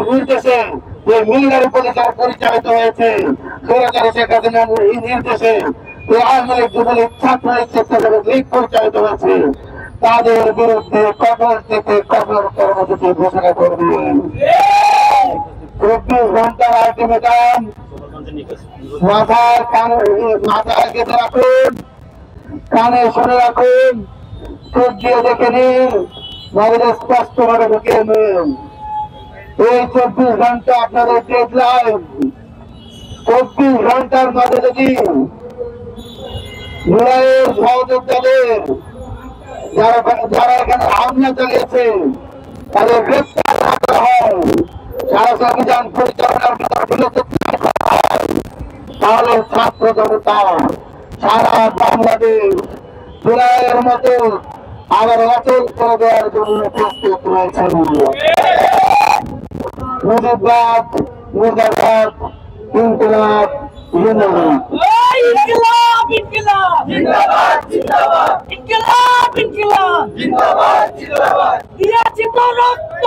নির্দেশে যে মিলিটারি পরিচালিত হয়েছে শেখ হাসিনার নির্দেশে আওয়ামী লীগ যুবলীগ ছাত্রলীগ স্বেচ্ছাসেবক লীগ পরিচালিত হয়েছে তাদের বিরুদ্ধে কঠোর থেকে কঠোর কর্মসূচি ঘোষণা করবেন। 24 ঘন্টার আলটিমেটাম মাথায় গেঁথে রাখুন, কানে শুনে রাখুন, চোখ দিয়ে দেখে নিন, নজরে স্পষ্ট ভাবে ঢুকিয়ে নিন। এই 24 ঘন্টা আপনাদের ডেডলাইন। 24 ঘন্টার মাঝে যদি জুলাইয়ের সহযোদ্ধাদের যারা এখানে হামলা চালিয়েছে তাদের গ্রেপ্তার না করা হয়, সারা অভিযান পরিচালনার তাহলে ছাত্র জনতা সারা বাংলাদেশ জুলাইয়ের মতো আবার অচল করে দেওয়ার জন্য প্রস্তুত রয়েছেন। মুজিববাদ, মুর্দাবাদ, ইনকিলাব জিন্দাবাদ। ইনকিলাব ইনকিলাব জিন্দাবাদ জিন্দাবাদ ইনকিলাব ইনকিলাব জিন্দাবাদ জিন্দাবাদ। দিয়েছি তো রক্ত।